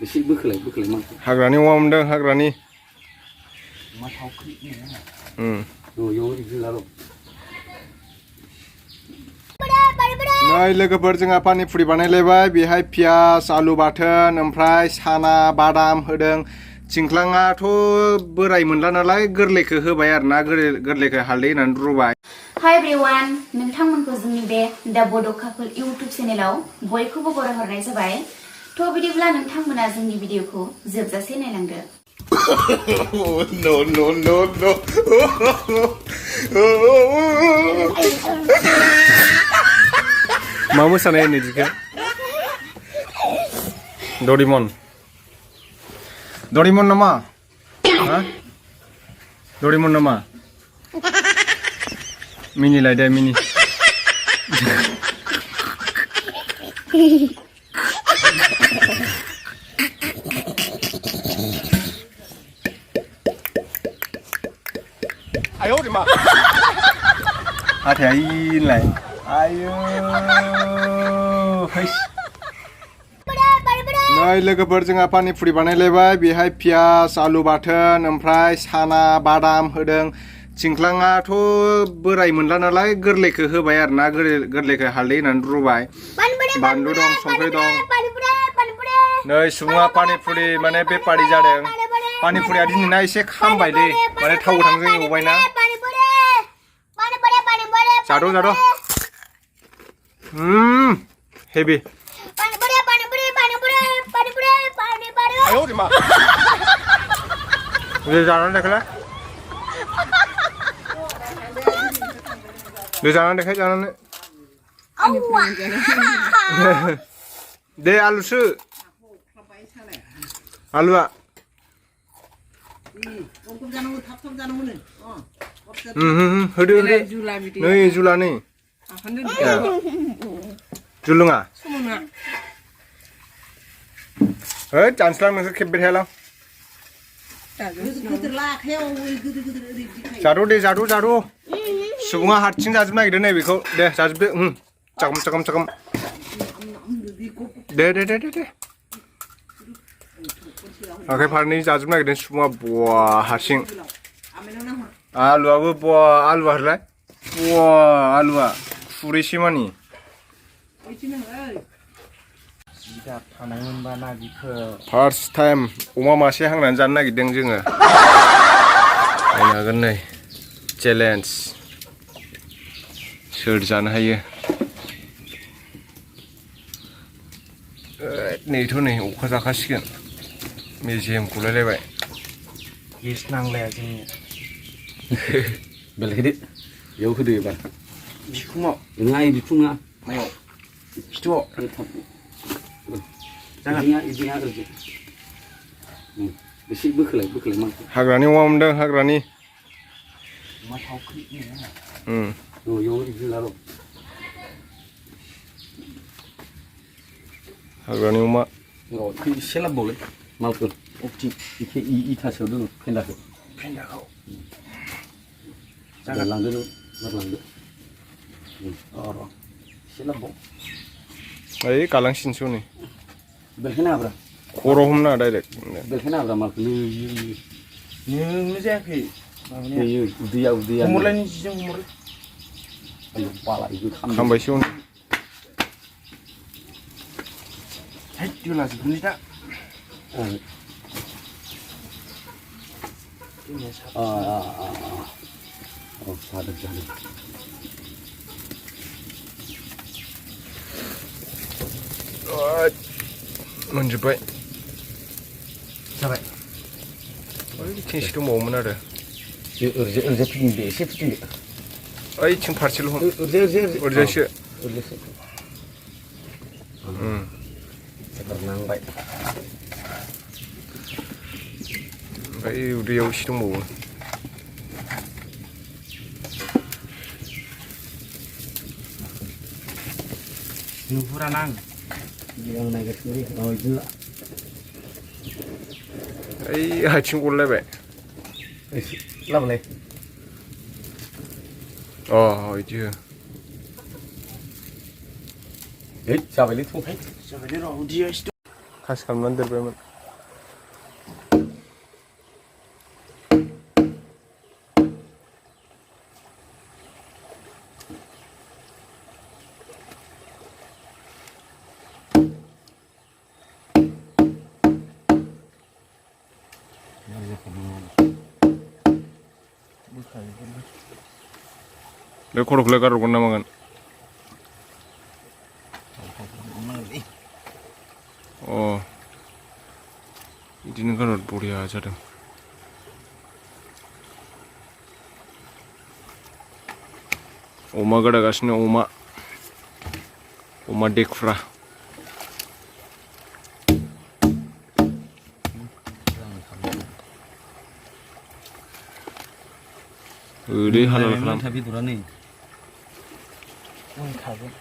एसे बोखोलाय मा हाग्रानि अमा मोनदों हाग्रानि मा थावख्रि नै लोगोफोर जोंहा पानिपुरि बानायलायबाय बेहाय पियास आलु बाथोन ओमफ्राय साना बादाम होदों चिंख्लाङाथ' बोराय मोनला नालाय गोरलैखौ होबाय आरोना गोरलैखौ हालदै होनानै रुबाय। हाय एभ्रिवान नोंथांमोनखौ जोंनि बे दा बड' कापोल इउट्युब चेनेलाव बयखौबो बरायहरनाय जाबाय। थ' बिदिब्ला नोंथांमोना जोंनि भिडिअखौ जोबजासे नायलांदो। मा मोसानाय होनो बिदिखौ? Doraemon nama? Hah? Doraemon nama? Mini lah dia mini. Ayo di mana? Hati-hati lah. Ayo. Hei. नै लोगोफोर जोंहा पानिपुरि बानायलायबाय बेहाय पियास आलु बाथोन ओमफ्राय साना बादाम होदों चिंख्लाङाथ' बोराय मोनला नालाय गोरलैखौ होबाय आरोना गोरलैखौ हालदै होनानै रुबाय बानलु दं संख्रि दं। नै सुबुङा पानिपुरि माने बेफारि जादों पानिपुरिया दिनैना एसे खामबाय दै माने थाव गोथांजों एवबायना जाद' हेभि Ayo di mana? Udah jalan deh lah. Udah jalan deh jalan deh. Deh alu su. Alu ah. Hede. Nih jula nih. Julunga. Hei, canslang nggak kebir helang. Jadu. Subuhnya harcing jadu naik deh nih, biko. Deh, jadu deh. Cakam. Deh. Oke, hari ini jadu naik deh semua buah harcing. Alu apa buah alu harlai? Buah alu ah, furi sih mani. First time अमा मासे हांनानै जानो नागिरदों जोङो नायनो हागोन नै challenge सोर जानो हायो नैथ' नै अखा जाखासिगोन मेजेम गुलायलायबाय गेस नांलाया जोंनिया बेलेग बेयाव होदो एबार बिखुङाव नङा बिखुङा मायाव खिथुआव इदिना ओरैजे एसे बोखोलाय मा हाग्रानि अमा मोनदों हाग्रानि मा थावख्रि इयाव इदिलार' हाग्रानि अमा एसे लाबबावलै मालफोर अक्टि एखे इथासोआव दङ फेन्दाखौ जागा लांदो एसे लाबबाव ओइ गालांसिनसै नै बेलखायना हाब्रा खर' हमना डाइरेक्ट बेलखायना हाब्रा मालखौ नोंनो जायाखै उदैया हमरलायनि जिजों हमरो आयौ बालायबो खामबायसो उन है दिला जोबनि दा जादों मोनजोब्बाय जाबाय ओइथिंसो दंबावोमोन आरो ओरैजाय फिदिंदो एसे फिदिंदो ओइथिं फारसेल' हम ओरैजायसो एबार नांबाय ओमफ्राय उदैयाव एसे दंबावो नुहुरा नां yang naik sendiri oh gila ओइ आथिं गलायबाय लाबोलाय अ इदि जाबायलै थंखाय जाबायलै र' उदैया एसे खासि खालामनानै देरबायमोन बे खर'खौलाय गारहरगोन ना मागोन अ बिदिनो गारहर बरिया जादों अमा गोदागासिनो अमा देखुरा ओरै हालाल खालाम बेदरा नै मोनखागोन